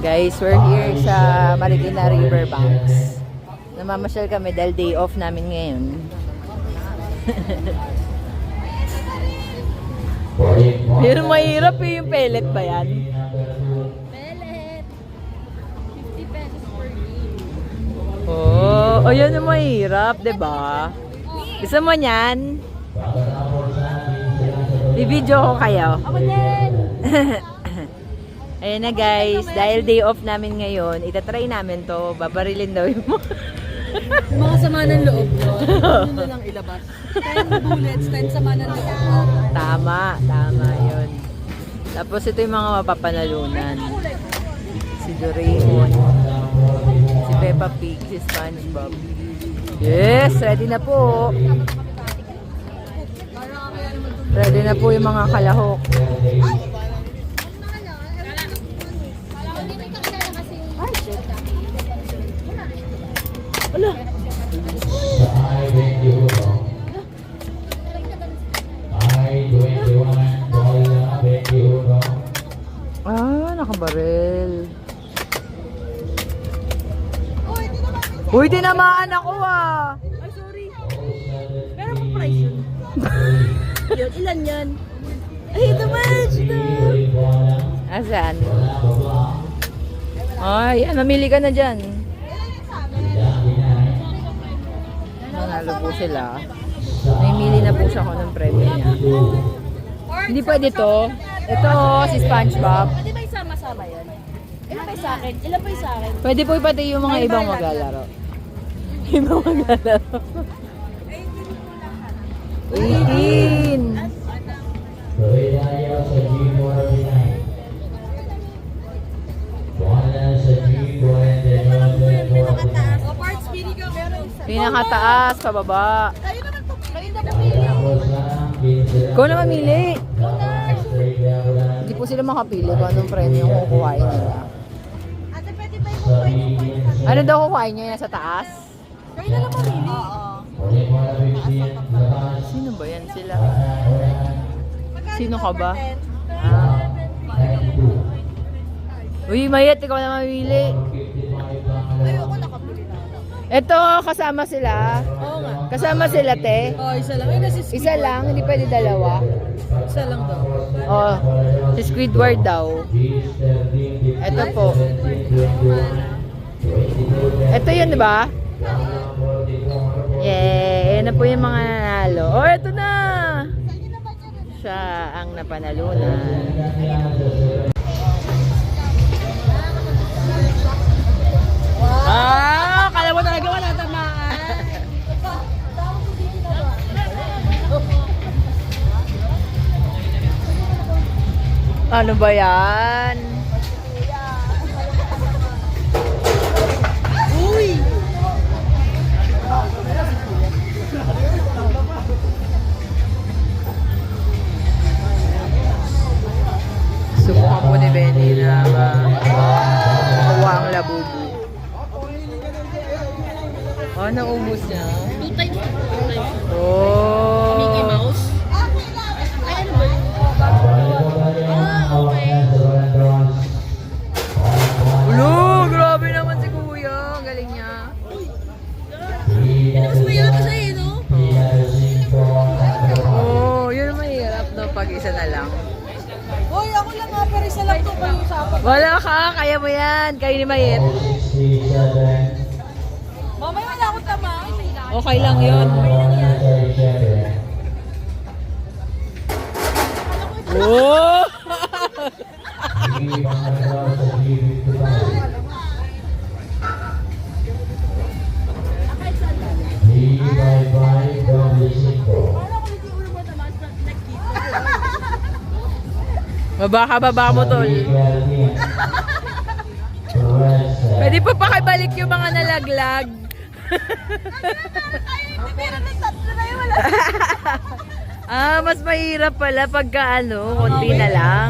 Guys, we're here sa Marikina Riverbanks. Namamasyal kami dahil day off namin ngayon. Yun mahirap eh, yung pellet ba yan? Pellet. 50 pesos per game. Oh, ayun yung mahirap, diba? Gusto mo niyan? I-video ko kayo. Ako din! Ayan na guys, dahil day off namin ngayon, itatry namin to, babarilin daw yung Mga sama ng loob yun. Yun na lang ilabas. 10 bullets, 10 sama ng loob. Tama yun. Tapos ito yung mga mapapanalunan. Si Doraemon, si Peppa Pig, si SpongeBob. Yes, ready na po. Ready na po yung mga kalahok. Wala. Nakabaril. Uy, tinamaan ako ah. Ay, sorry. Pero po price yun. Yun, ilan yan? Ay, ito match to. Asan? Ay, mamili ka na dyan. Nanalo po sila. Namimili na po siya kung anong premyo niya. Hindi pwede to. Ito, si SpongeBob. Pwede ba isama-sama yan? Ilan pa yung sa akin? Ilan pa yung sa akin? Pwede po pati yung mga ibang maglalaro. Ibang maglalaro. 18. O, parts, pili ka. Pinakataas, pababa. Kayo naman po. Kayo na pili. Ikaw na mamili. Hindi po sila makapili kung anong premyo yung kukuhain nila. Ate, pwede ba yung kukuhain? Ano daw kukuhain nyo? Nasa taas? Kayo na lang mamili. Oo. Sino ba yan sila? Sino ka ba? Uy, Mayet, ikaw na mamili. Ayoko nakapili na. Ito, kasama sila. Oo nga. Kasama sila, te. Oh, isa lang. Ay, nasi Isa lang, hindi pwede dalawa. Isa lang daw. Oh, si Squidward daw. Ito po. Ito yun, di ba? Yeah, yan na po yung mga nanalo. Oh, ito na! Siya ang napanalunan. Kala mo talaga wala tamaan. Ano ba yan? Uy! Subukan po ni Benny na makuha ang labubu. Oh, naubos niya. 2 times. 2 times. Oh. Mickey Mouse. Ay, ano ba yun? Okay. Ulo, grabe naman si Kuya. Ang galing niya. Ano mas mahirap pa sa'yo, no? Oh, yun ang mahirap no, pag isa na lang. Hoy, ako lang nga, pero isa lang to kayo usapan. Wala ka, kaya mo yan. Kayo ni Mayet. Mamaya wala akong tama. Okay lang yun. Oh! Baba mo, tol. Pwede pa pakibalik yung mga nalaglag. Mas mahirap pala pagka konti na lang.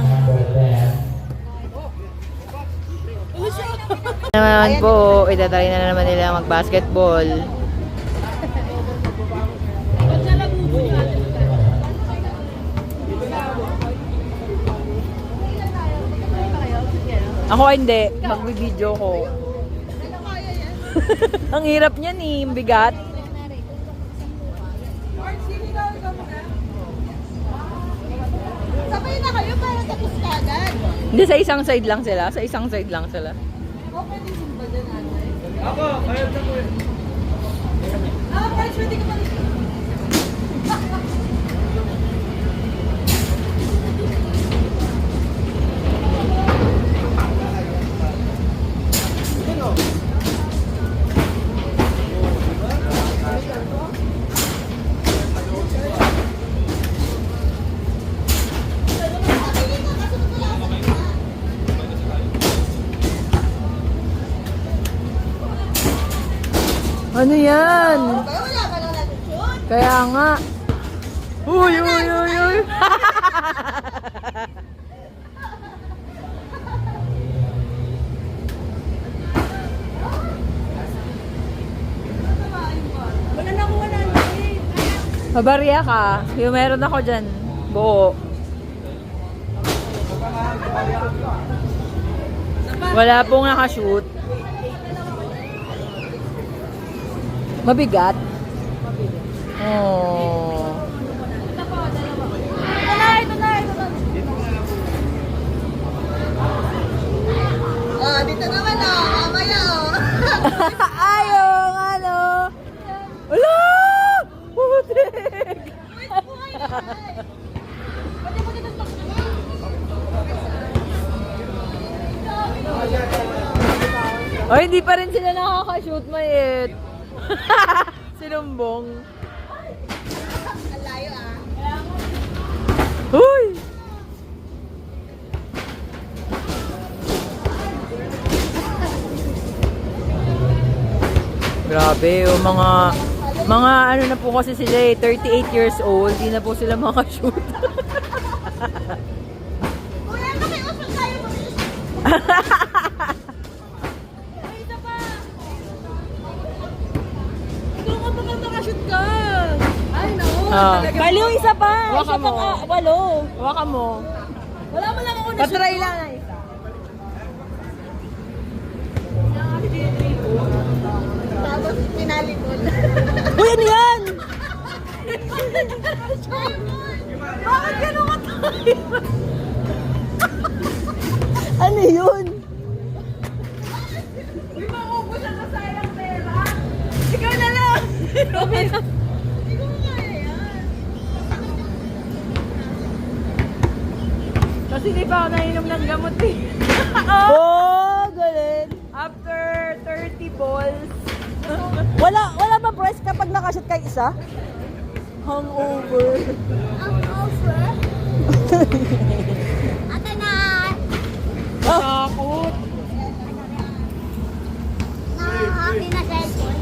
Naman po, itatry na naman nila mag-basketball. Ako hindi. Magbibideo ko. Ang hirap niyan eh. Ang bigat. Sabay na kayo para tapos ka agad. Hindi, sa isang side lang sila. Sa isang side lang sila. Okay din simba dyan, ate. Ako, kaya na po eh. Price, pwede ka pa rin. Ano yan? Kaya wala ka na natin shoot. Kaya nga. Uy, uy, uy, uy. Wala na akong 100. Mabarya ka. Yung meron ako dyan. Buo. Wala pong nakashoot. Mabigat. Oh. Ito na, ito na, ito na. Oh, dito naman oh, mamaya oh. Ayong, ano? Wala! Putik! Pwede mo dito stock naman. Oh, hindi pa rin sila nakaka-shoot, Mayet. Sinumbong. Ang layo ah. Uy! Grabe, yung mga ano na po kasi sila eh, 38 years old, di na po sila makaka-shoot. Kuya, kami usap tayo mo. Ay, isa pa. Ikaw ka baka makashoot ka. Ay, no. Ah. Bali yung isa pa. Waka Isa pa mo. ka. Walo. Waka mo. Wala mo lang ako na Patry lang na isa. Tapos pinalikod. Uy, ano yan? Bakit gano'n ka tayo? Ano yun? Di ba ubusan na sayang pera? Ikaw na lang. Hindi ko kaya yan. Kasi di pa ako nainom ng gamot eh. Oh, galing. After 30 balls. Wala ba price kapag nakashoot kay isa? Hangover. Ang offer? Ate na! Takot. Nakahaki na cellphone.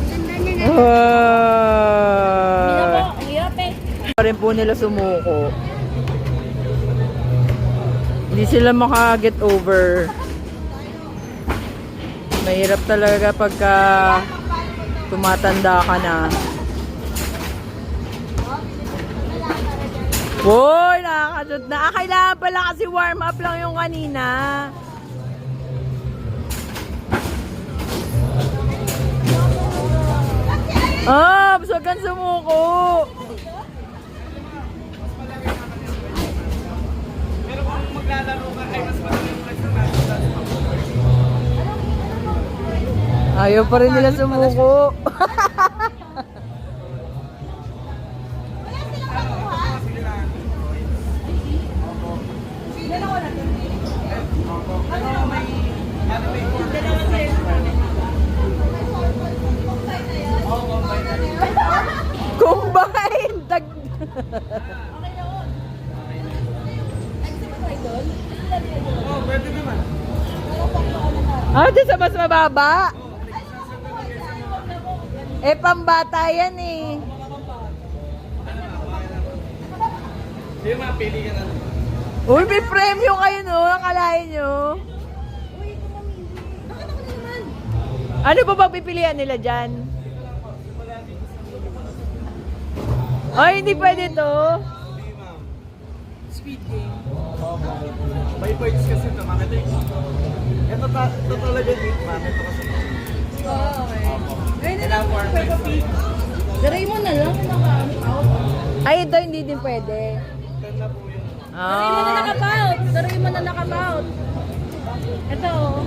Ganda niya na. Ang hirap eh. Pa rin po nila sumuko. Hindi sila maka-get over. Mahirap talaga pagka tumatanda ka na. Woy! Nakakashoot na. Kailangan pala kasi warm up lang yung kanina. Huwag kang sumuko. Pero kung maglalaro ka ay mas madali yung price na natin. Ayaw pa rin nila sumuko. Combine! Oh, pwede naman. Dyan sa mas mababa. Eh, pambata yan eh. Sige, mapili ka na. Uy, may premyo kayo no. Akalain nyo. Ano ba bang pipilian nila dyan? Ay, hindi pwede to. Speed game. May points kasi ito, ma'am. Ito talaga dito, ma'am. Ito kasi. Oo, okay. Ngayon na lang po, Peppa Pig. Daray mo na lang, naka-out. Ay, ito hindi din pwede. Daray mo na Ah. nakapout. Daray mo na nakapout. Ito, oh.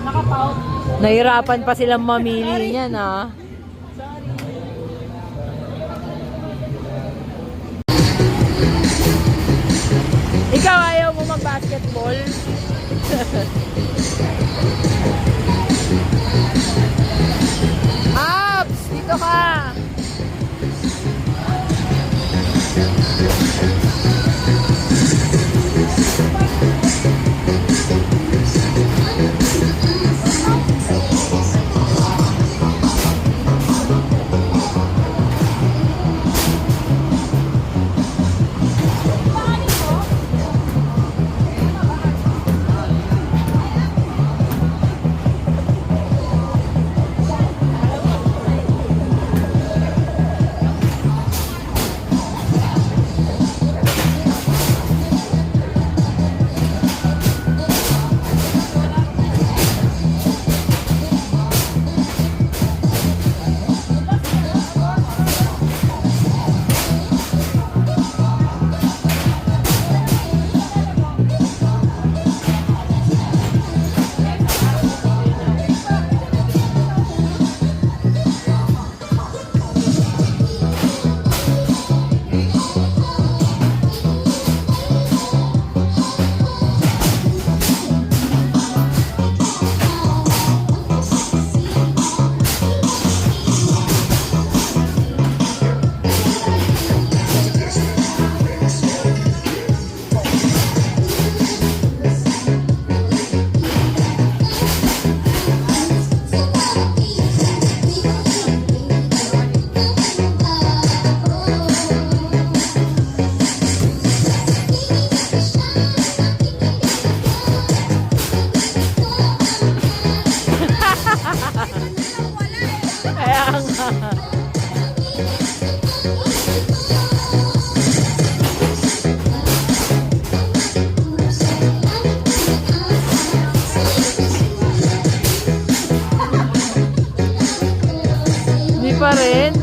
Nakapout. Nahirapan pa silang mamili niyan, ah. Ikaw ayaw mo mag-basketball? Abs! Dito ka! Kaya nga. Hindi pa rin.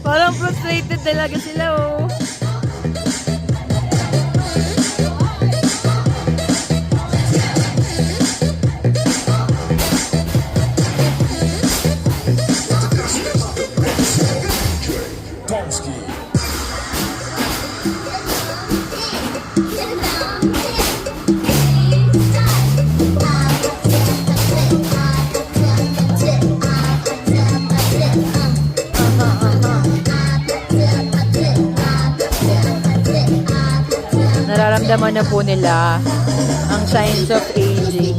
Parang frustrated talaga sila, oh. Nararamdaman na po nila ang signs of aging.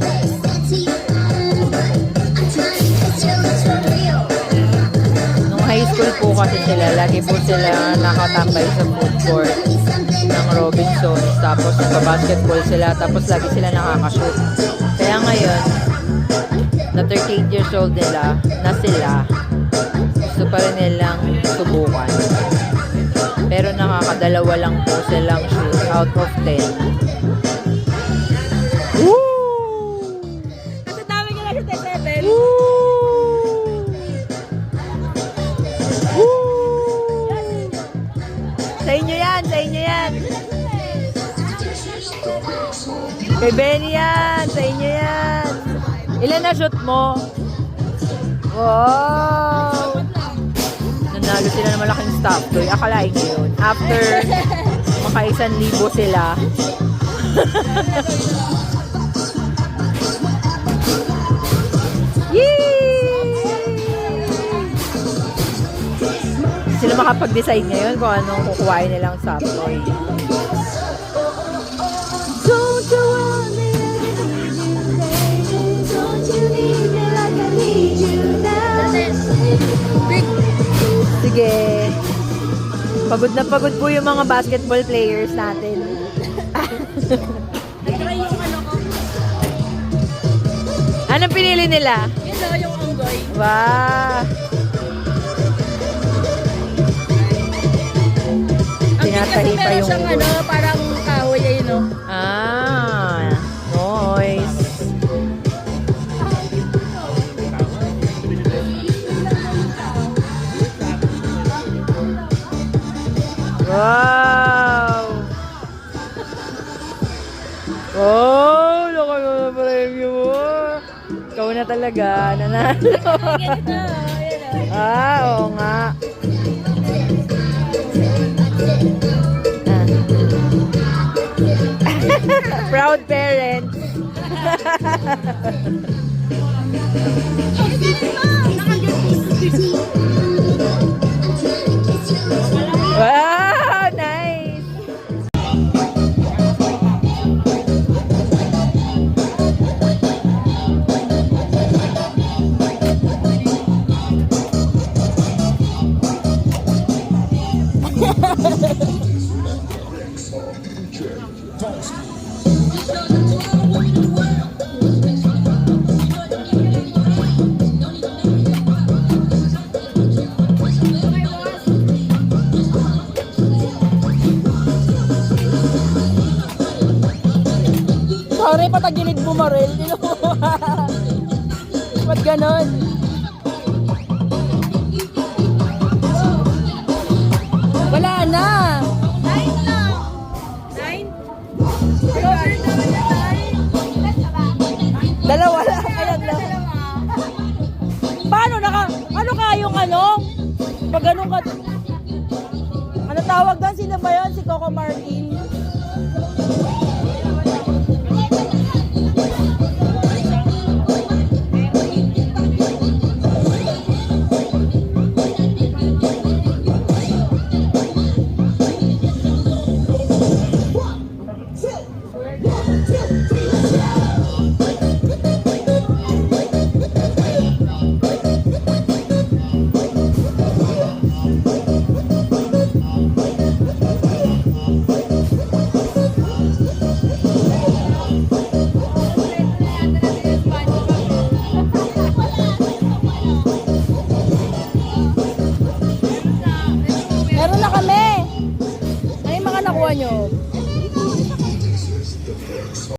Nung high school po kasi sila, lagi po sila nakatambay sa food court ng Robinsons. Tapos nagpa-basketball sila, tapos lagi sila nakakashoot. Kaya ngayon, na 38 years old nila, na sila, gusto pa rin nilang subukan. Pero nakakadalawa lang po silang shoot out of 10. Woo! Kasi dami ka lang sa 7. Woo! Woo! Sa inyo yan, sa inyo yan. Kay Benny yan, sa inyo yan. Ilan na shoot mo? Wow! Nanalo sila ng malaking stop toy. Akalain nyo yun. After maka 1,000 sila. Yee! Sila makapag-decide ngayon kung anong kukuhain nilang stop toy. na pagod po yung mga basketball players natin. Nag-try yung ano ko. Anong pinili nila? Yun o, yung unggoy. Wow! Ang cute kasi Tinatahi pa meron yung siyang ano, parang kahoy ayun o. Ah, noise. Wow! Oh, laki mo na premyo mo. Ikaw na talaga, nanalo. Ganito, ayun o. Oo nga. Proud parent. Wow, nice. Sorry, patagilid mo, Marel. Ba't ganon? Wala na. 9 lang. 9? Dalawa lang. Ayan lang. Paano ano kayong ano? Pag ganun ka... Ano tawag doon? Sino ba yun? Si Coco Martin? Meron na kami. Ano yung mga nakuha nyo?